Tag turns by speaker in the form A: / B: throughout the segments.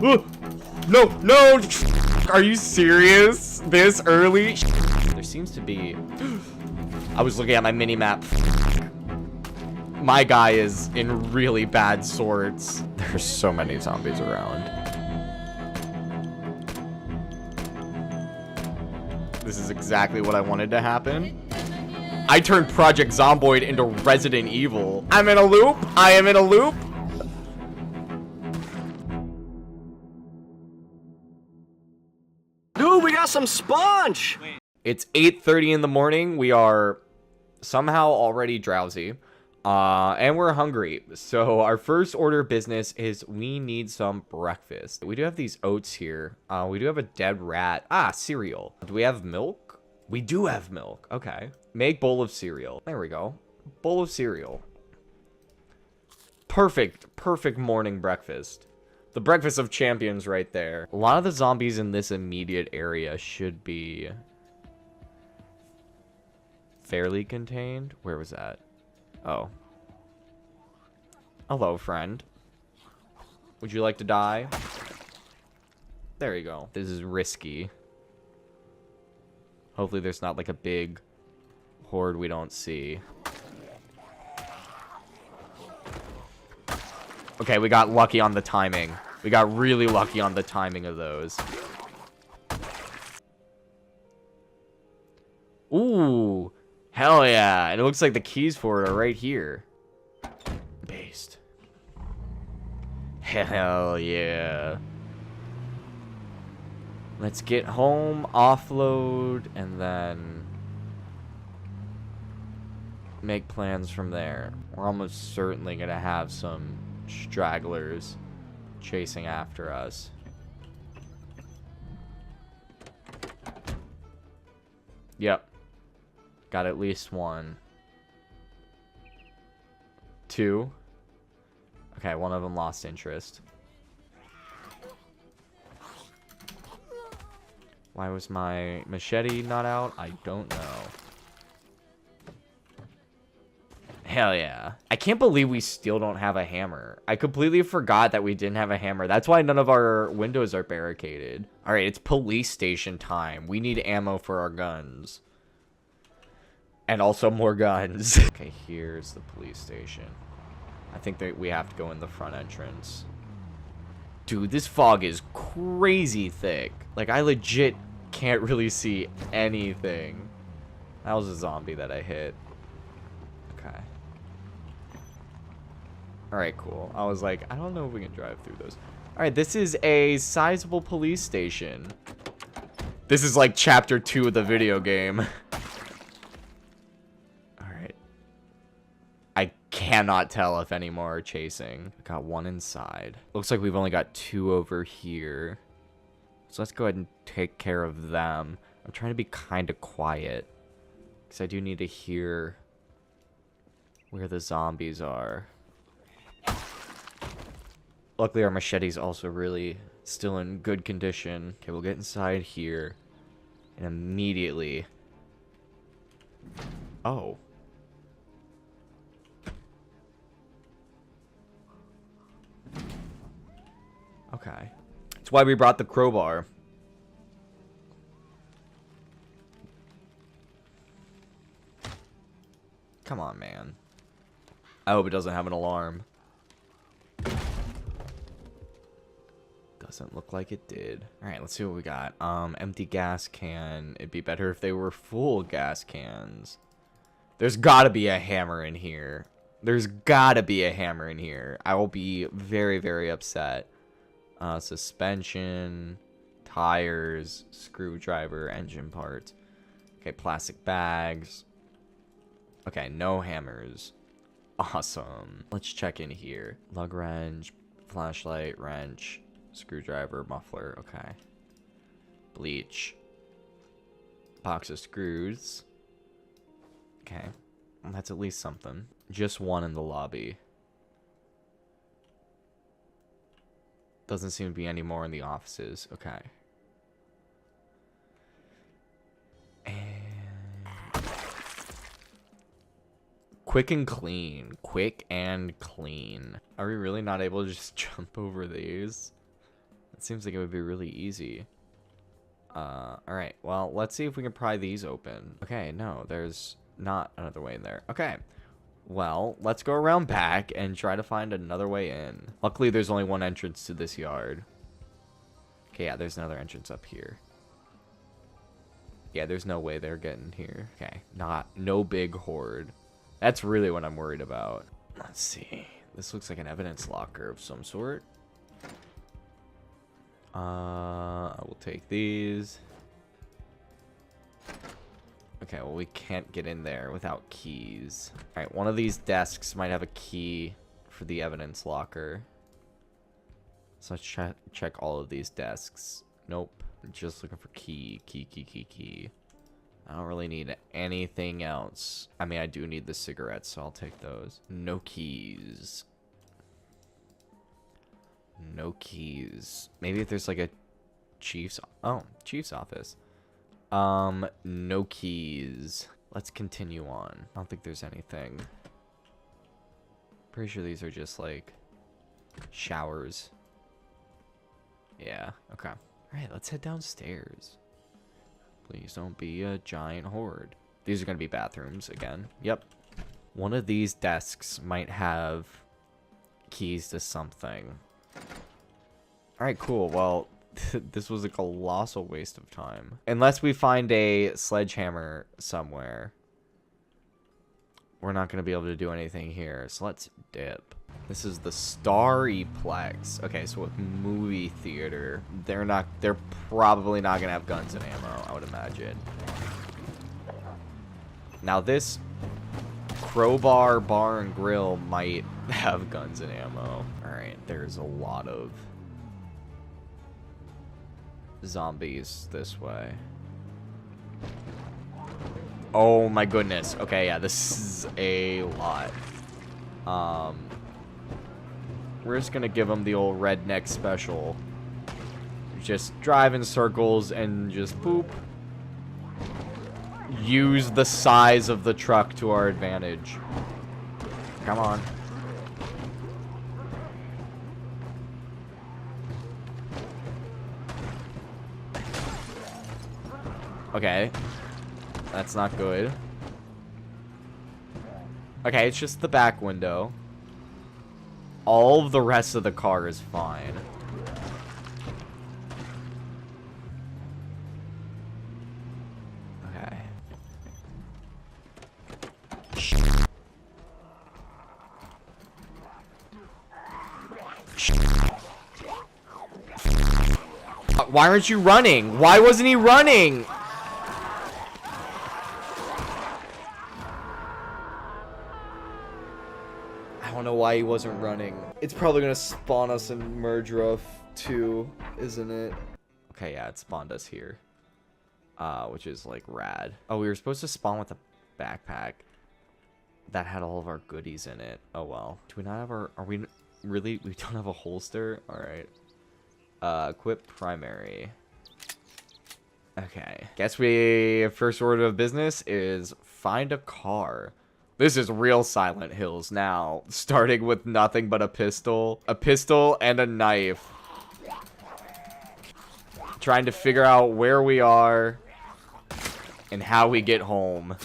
A: No, no! Are you serious? This early? There seems to be... I was looking at my mini-map. My guy is in really bad sorts. There's so many zombies around. This is exactly what I wanted to happen. I turned Project Zomboid into Resident Evil. I'm in a loop. I am in a loop.
B: Dude, we got some sponge.
A: It's 8:30 in the morning. We are somehow already drowsy. And we're hungry. So our first order of business is we need some breakfast. We do have these oats here. We do have a dead rat. Ah, cereal. Do we have milk? We do have milk. Okay. Make bowl of cereal. There we go. Bowl of cereal. Perfect. Perfect morning breakfast. The breakfast of champions right there. A lot of the zombies in this immediate area should be fairly contained. Where was that? Oh. Hello, friend. Would you like to die? There you go. This is risky. Hopefully there's not like a big horde we don't see. Okay, we got lucky on the timing. We got really lucky on the timing of those. Ooh. Hell yeah. And it looks like the keys for it are right here. Based. Hell yeah. Let's get home, offload, and then make plans from there. We're almost certainly going to have some stragglers chasing after us. Yep. Got at least one. Two. Okay, one of them lost interest. Why was my machete not out? I don't know. Hell yeah. I can't believe we still don't have a hammer. I completely forgot that we didn't have a hammer. That's why none of our windows are barricaded. Alright, it's police station time. We need ammo for our guns. And also more guns. Okay, here's the police station. I think that we have to go in the front entrance. Dude, this fog is crazy thick. Like, I legit can't really see anything. That was a zombie that I hit. Okay. Alright, cool. I was like, I don't know if we can drive through those. Alright, this is a sizable police station. This is like chapter 2 of the video game. Cannot tell if any more are chasing. Got one inside. Looks like we've only got two over here. So let's go ahead and take care of them. I'm trying to be kind of quiet, because I do need to hear where the zombies are. Luckily our machete's also really still in good condition. Okay, we'll get inside here. And immediately... Oh. Okay. That's why we brought the crowbar. Come on, man. I hope it doesn't have an alarm. Doesn't look like it did. Alright, let's see what we got. Empty gas can. It'd be better if they were full gas cans. There's gotta be a hammer in here. There's gotta be a hammer in here. I will be very, very upset. Suspension, tires, screwdriver, engine parts. Okay, plastic bags. Okay, no hammers. Awesome. Let's check in here. Lug wrench, flashlight, wrench, screwdriver, muffler. Okay. Bleach. Box of screws. Okay. Well, that's at least something. Just one in the lobby. Doesn't seem to be any more in the offices. Okay. And... quick and clean. Quick and clean. Are we really not able to just jump over these? It seems like it would be really easy. Alright, well, let's see if we can pry these open. Okay, no, there's not another way in there. Okay, well, let's go around back and try to find another way in. Luckily, there's only one entrance to this yard. Okay, yeah, there's another entrance up here. Yeah, there's no way they're getting here. Okay, no big horde. That's really what I'm worried about. Let's see. This looks like an evidence locker of some sort. I will take these. Okay, well, we can't get in there without keys. All right, one of these desks might have a key for the evidence locker. So let's check all of these desks. Nope. I'm just looking for key. I don't really need anything else. I mean, I do need the cigarettes, so I'll take those. No keys. No keys. Maybe if there's like a chief's office. No keys. Let's continue on. I don't think there's anything. Pretty sure these are just like showers. Yeah, okay. Alright, let's head downstairs. Please don't be a giant horde. These are gonna be bathrooms again. Yep. One of these desks might have keys to something. Alright, cool. Well, this was a colossal waste of time. Unless we find a sledgehammer somewhere, we're not going to be able to do anything here. So let's dip. This is the Starryplex. Okay, so with movie theater, they're probably not going to have guns and ammo, I would imagine. Now this Crowbar Bar and Grill might have guns and ammo. Alright, there's a lot of zombies this way. Oh my goodness. Okay, yeah, this is a lot. We're just gonna give them the old redneck special. Just drive in circles and just boop. Use the size of the truck to our advantage. Come on. Okay. That's not good. Okay, it's just the back window. All of the rest of the car is fine. Okay. Why aren't you running? Why wasn't he running? I don't know why he wasn't running. It's probably gonna spawn us in Merge Rough 2, isn't it? Okay, yeah, it spawned us here. Which is like rad. Oh, we were supposed to spawn with a backpack that had all of our goodies in it. Oh well. Do we not have our, we don't have a holster? Alright. Equip primary. Okay. Guess first order of business is find a car. This is real Silent Hills now. Starting with nothing but a pistol and a knife. Trying to figure out where we are and how we get home.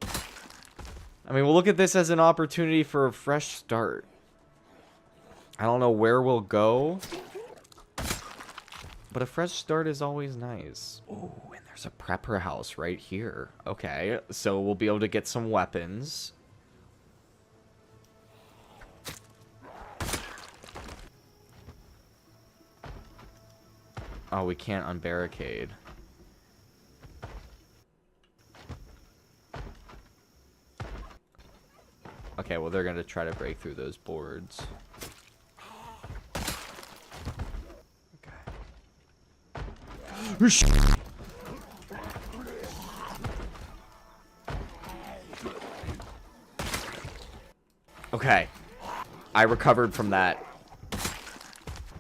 A: I mean, we'll look at this as an opportunity for a fresh start. I don't know where we'll go, but a fresh start is always nice. Ooh, and there's a prepper house right here. Okay, so we'll be able to get some weapons. Oh, we can't unbarricade. Okay, well, they're gonna try to break through those boards. Okay. I recovered from that.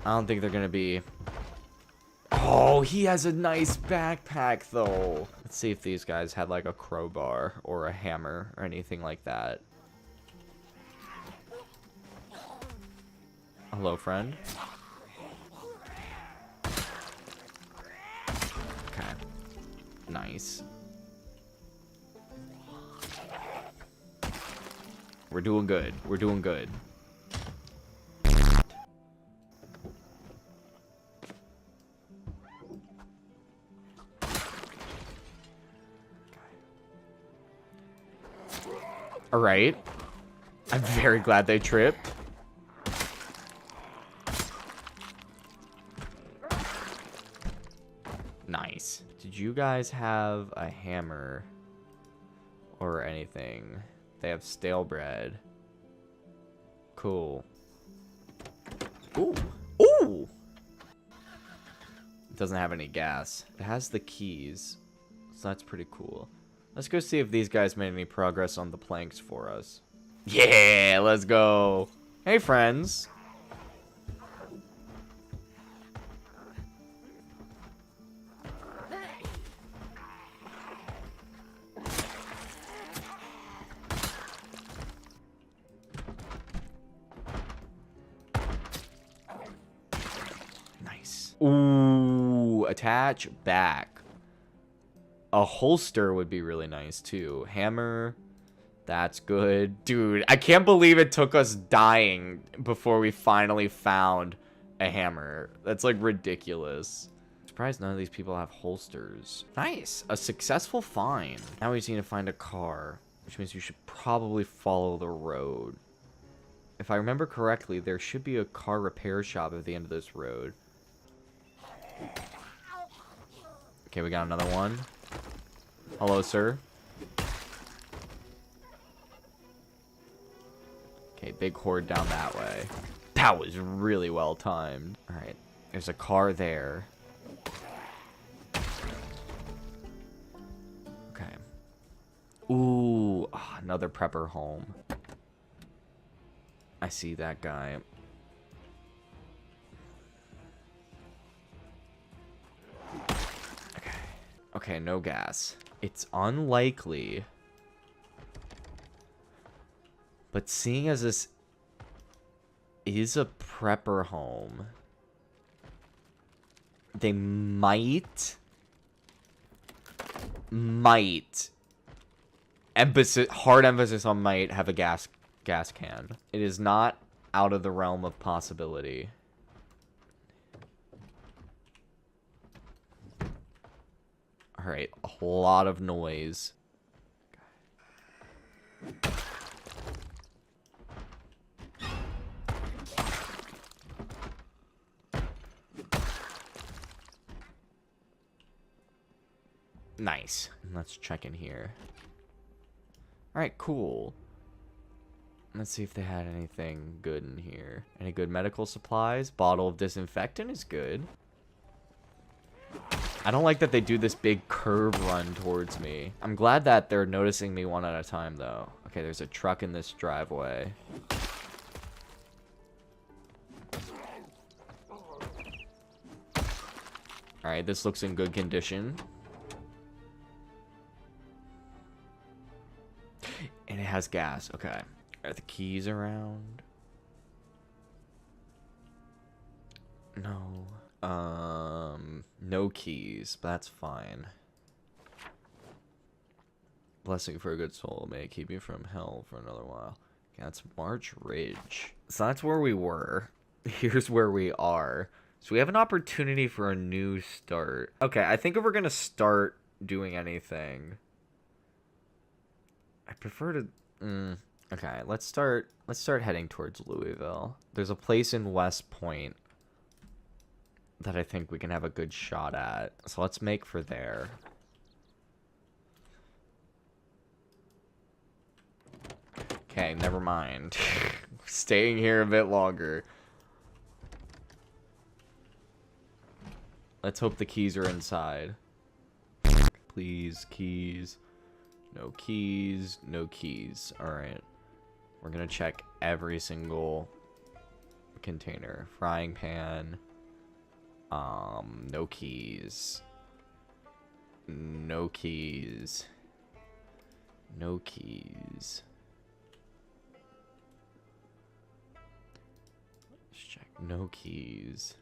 A: I don't think they're gonna be... Oh, he has a nice backpack, though. Let's see if these guys had, like, a crowbar or a hammer or anything like that. Hello, friend. Nice. We're doing good. We're doing good. All right. I'm very glad they tripped. Nice. Did you guys have a hammer or anything? They have stale bread. Cool. Ooh. Ooh! It doesn't have any gas. It has the keys. So that's pretty cool. Let's go see if these guys made any progress on the planks for us. Yeah, let's go. Hey, friends. Nice. Ooh, attach back. A holster would be really nice too. Hammer. That's good. Dude, I can't believe it took us dying before we finally found a hammer. That's like ridiculous. Surprised none of these people have holsters. Nice. A successful find. Now we just need to find a car, which means you should probably follow the road. If I remember correctly, there should be a car repair shop at the end of this road. Okay, we got another one. Hello, sir. Okay, big horde down that way. That was really well timed. All right, there's a car there. Okay. Ooh, another prepper home. I see that guy. Okay. Okay, no gas. It's unlikely. But seeing as this is a prepper home, they might hard emphasis on might have a gas can. It is not out of the realm of possibility. All right, a lot of noise. Nice. Let's check in here. All right, cool. Let's see if they had anything good in here. Any good medical supplies? Bottle of disinfectant is good. I don't like that they do this big curve run towards me. I'm glad that they're noticing me one at a time, though. Okay, there's a truck in this driveway. All right, this looks in good condition. And it has gas. Okay. Are the keys around? No. No keys, but that's fine. Blessing for a good soul may keep you from hell for another while. Okay, that's March Ridge. So that's where we were. Here's where we are. So we have an opportunity for a new start. Okay, I think if we're gonna start doing anything, I prefer to. Okay, let's start heading towards Louisville. There's a place in West Point that I think we can have a good shot at. So let's make for there. Okay, never mind. Staying here a bit longer. Let's hope the keys are inside. Please, keys. No keys. No keys. Alright. We're gonna check every single container. Frying pan. No keys. No keys. No keys. Let's check. No keys.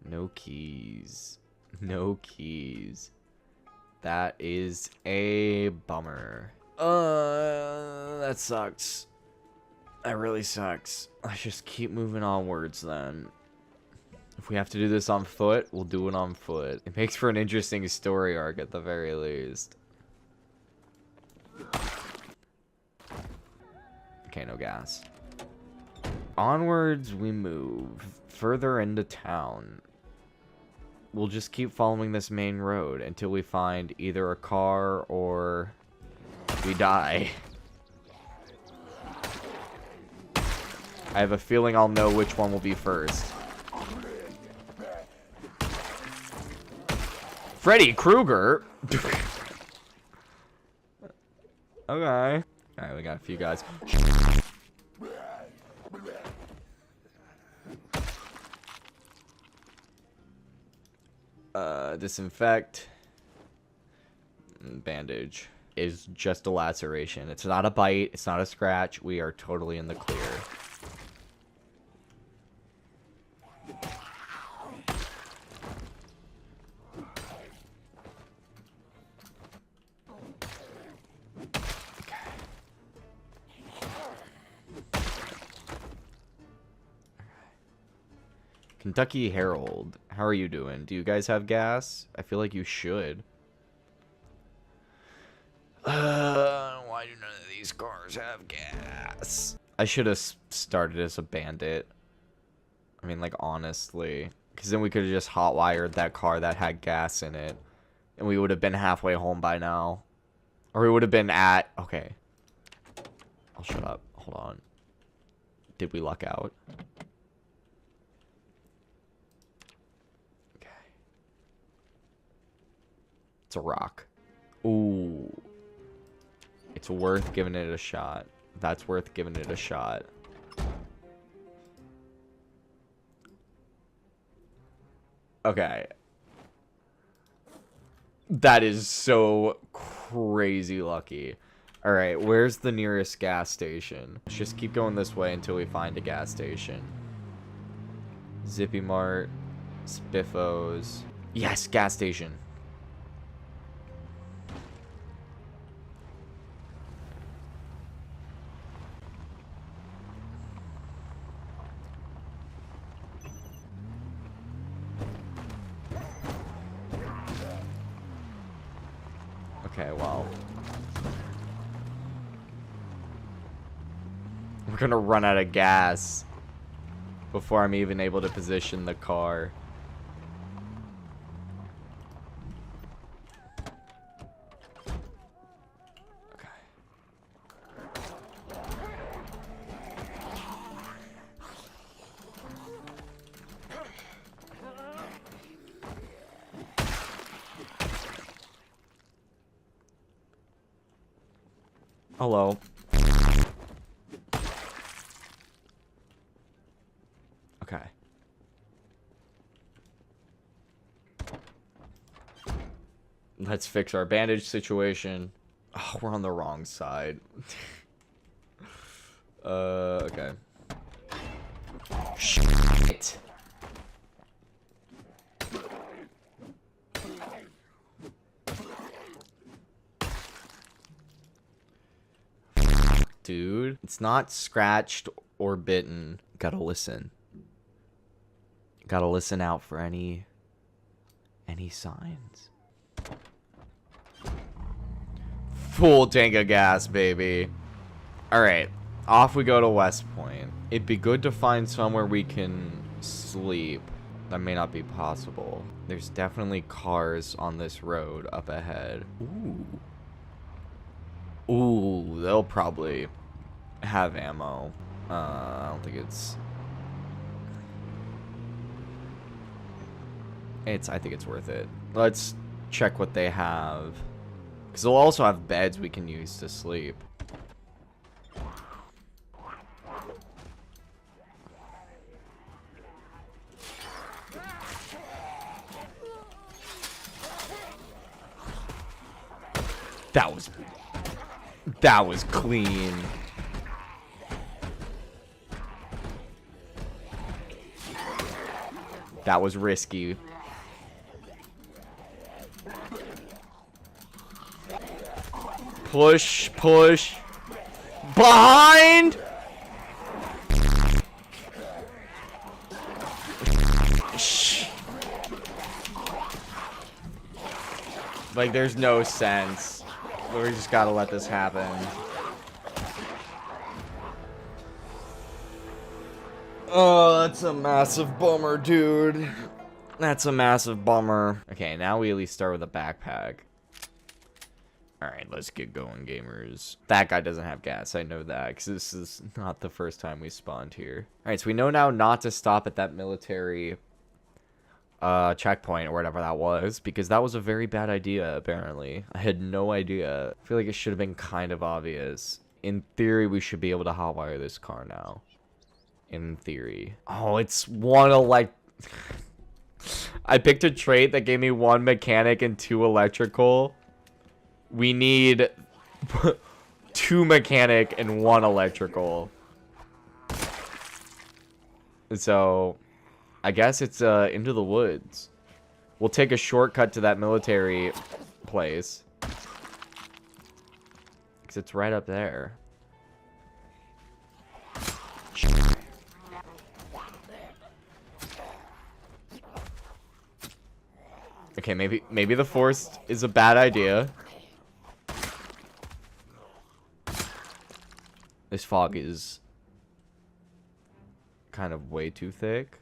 A: No keys. No keys. That is a bummer. That sucks. That really sucks. Let's just keep moving onwards then. If we have to do this on foot, we'll do it on foot. It makes for an interesting story arc at the very least. Okay, no gas. Onwards we move. Further into town. We'll just keep following this main road until we find either a car or we die. I have a feeling I'll know which one will be first. Freddy Krueger? Okay. Alright, we got a few guys. Disinfect. Bandage is just a laceration. It's not a bite. It's not a scratch. We are totally in the clear. Kentucky Herald. How are you doing? Do you guys have gas? I feel like you should. Why do none of these cars have gas? I should have started as a bandit. I mean, like, honestly. Because then we could have just hotwired that car that had gas in it. And we would have been halfway home by now. Or we would have been at... Okay. I'll shut up. Hold on. Did we luck out? It's a rock. Ooh. It's worth giving it a shot. That's worth giving it a shot. Okay. That is so crazy lucky. Alright, where's the nearest gas station? Let's just keep going this way until we find a gas station. Zippy Mart. Spiffos. Yes, gas station. Okay, well. We're gonna run out of gas before I'm even able to position the car. Okay. Hello. Okay. Let's fix our bandage situation. Oh, we're on the wrong side. Okay. Shit. Dude, it's not scratched or bitten. Gotta listen. Gotta listen out for any signs. Full tank of gas, baby. Alright, off we go to West Point. It'd be good to find somewhere we can sleep. That may not be possible. There's definitely cars on this road up ahead. Ooh, they'll probably have ammo. I don't think I think it's worth it. Let's check what they have. Because they'll also have beds we can use to sleep. That was clean. That was risky. Push, push. Behind! Shh. Like, there's no sense. We just gotta let this happen. Oh, that's a massive bummer, dude. That's a massive bummer. Okay, now we at least start with a backpack. Alright, let's get going, gamers. That guy doesn't have gas, I know that, because this is not the first time we spawned here. Alright, so we know now not to stop at that military checkpoint or whatever that was, because that was a very bad idea, apparently. I had no idea. I feel like it should have been kind of obvious. In theory, we should be able to hotwire this car now. In theory. Oh, it's one I picked a trait that gave me 1 mechanic and 2 electrical. We need 2 mechanic and 1 electrical. So, I guess it's into the woods. We'll take a shortcut to that military place. Because it's right up there. Okay, maybe the forest is a bad idea. This fog is kind of way too thick.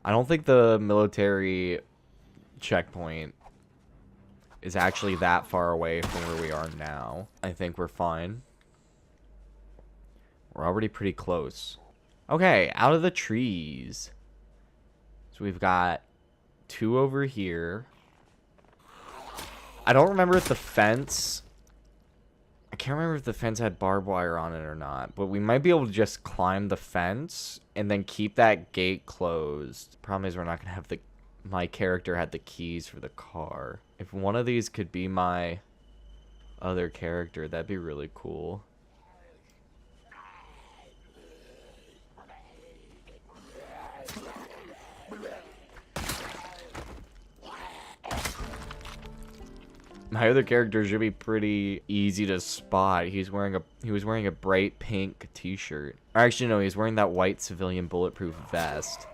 A: I don't think the military checkpoint is actually that far away from where we are now. I think we're fine. We're already pretty close. Okay, out of the trees. So we've got 2 over here. I don't remember if the fence... I can't remember if the fence had barbed wire on it or not, but we might be able to just climb the fence and then keep that gate closed. Problem is we're not gonna have the... My character had the keys for the car. If one of these could be my other character, that'd be really cool. My other character should be pretty easy to spot. He was wearing a bright pink t-shirt. Or actually no, he's wearing that white civilian bulletproof vest.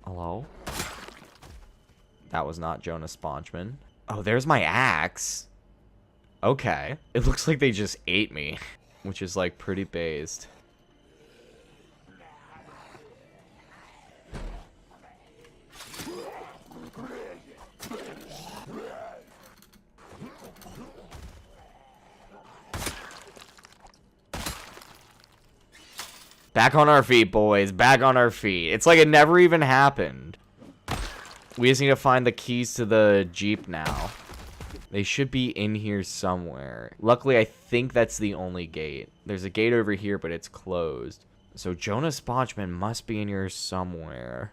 A: Hello? That was not Jonas Sponchman. Oh, there's my axe. Okay. It looks like they just ate me, which is like pretty based. Back on our feet, boys. Back on our feet. It's like it never even happened. We just need to find the keys to the Jeep now. They should be in here somewhere. Luckily, I think that's the only gate. There's a gate over here, but it's closed. So Jonas Sponchman must be in here somewhere.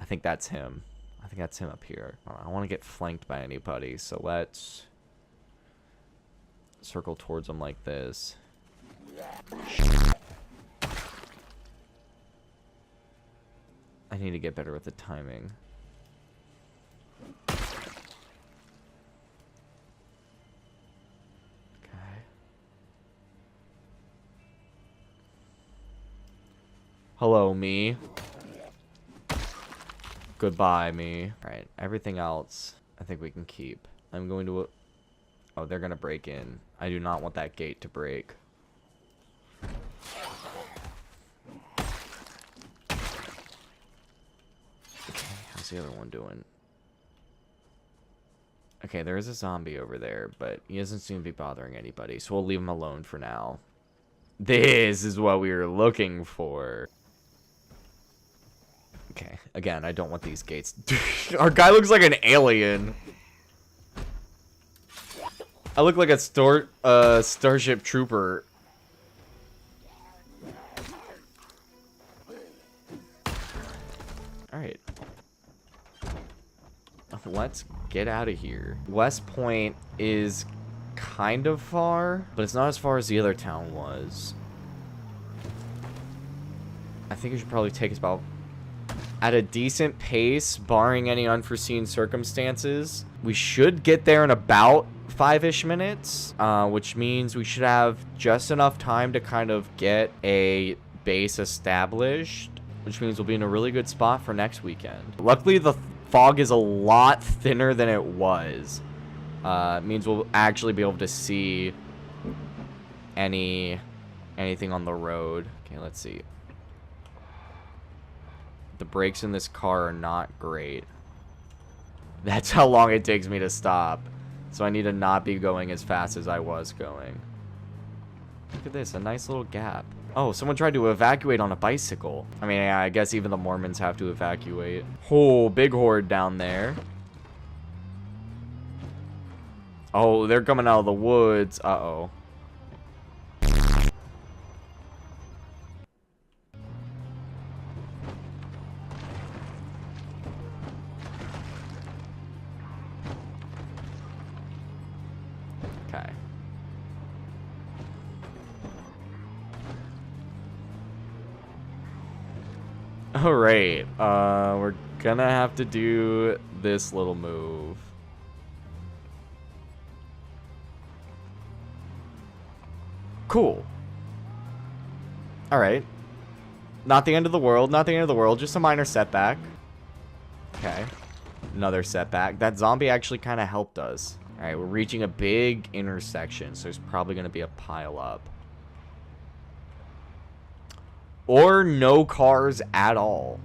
A: I think that's him. I think that's him up here. I don't want to get flanked by anybody, so let's circle towards him like this. I need to get better with the timing. Okay. Hello, me. Goodbye, me. Alright, everything else I think we can keep. I'm going to... Oh, they're going to break in. I do not want that gate to break. How's the other one doing? Okay, there is a zombie over there, but he doesn't seem to be bothering anybody, so we'll leave him alone for now. This is what we were looking for. Okay, again, I don't want these gates. Our guy looks like an alien. I look like a Starship Trooper. Alright. Let's get out of here. West Point is kind of far, but it's not as far as the other town was. I think it should probably take us about at a decent pace, barring any unforeseen circumstances. We should get there in about 5-ish minutes, which means we should have just enough time to kind of get a base established, which means we'll be in a really good spot for next weekend. Luckily, the fog is a lot thinner than it was. It means we'll actually be able to see anything on the road. Okay, let's see. The brakes in this car are not great. That's how long it takes me to stop. So I need to not be going as fast as I was going. Look at this, a nice little gap. Oh, someone tried to evacuate on a bicycle. I mean, I guess even the Mormons have to evacuate. Oh, big horde down there. Oh, they're coming out of the woods. Uh-oh. Okay. All right. We're gonna have to do this little move. Cool. All right. Not the end of the world. Not the end of the world. Just a minor setback. Okay. Another setback. That zombie actually kind of helped us. All right. We're reaching a big intersection, so there's probably going to be a pile up. Or no cars at all.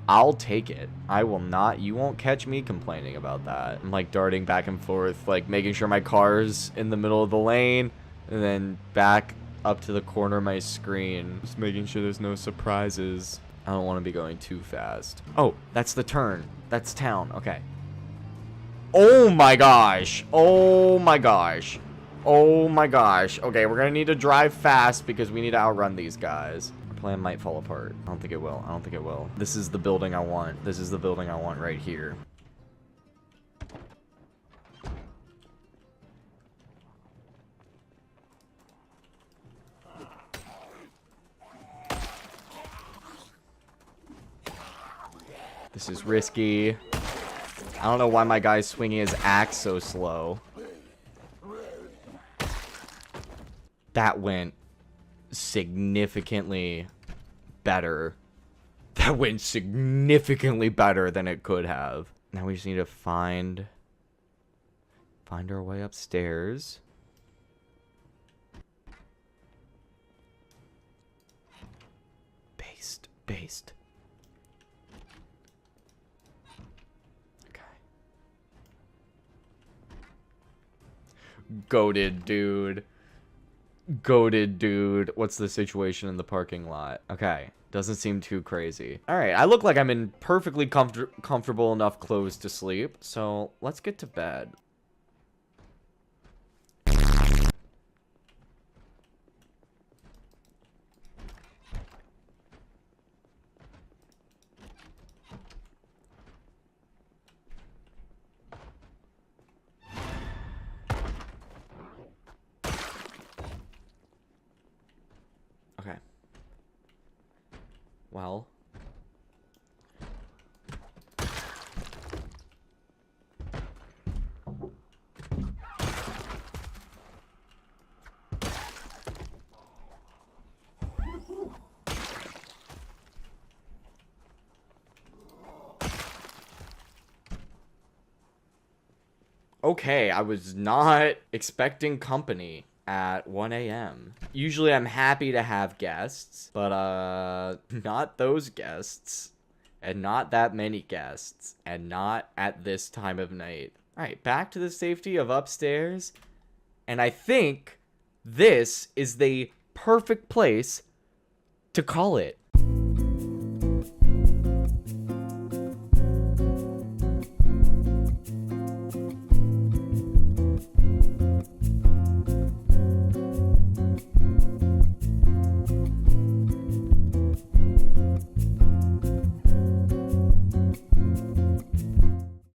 A: I'll take it. I will not. You won't catch me complaining about that. I'm like darting back and forth, like making sure my car's in the middle of the lane. And then back up to the corner of my screen. Just making sure there's no surprises. I don't want to be going too fast. Oh, that's the turn. That's town. Okay. Oh my gosh. Oh my gosh. Oh my gosh. Okay, we're going to need to drive fast because we need to outrun these guys. Our plan might fall apart. I don't think it will. I don't think it will. This is the building I want. This is the building I want right here. This is risky. I don't know why my guy's swinging his axe so slow. That went significantly better. That went significantly better than it could have. Now we just need to find our way upstairs. Based. Goated, dude. Goated, dude. What's the situation in the parking lot? Okay. Doesn't seem too crazy. All right. I look like I'm in perfectly comfortable enough clothes to sleep. So let's get to bed. Okay. Well. Okay, I was not expecting company at 1 a.m. Usually I'm happy to have guests, but not those guests, and not that many guests, and not at this time of night. All right, back to the safety of upstairs, and I think this is the perfect place to call it.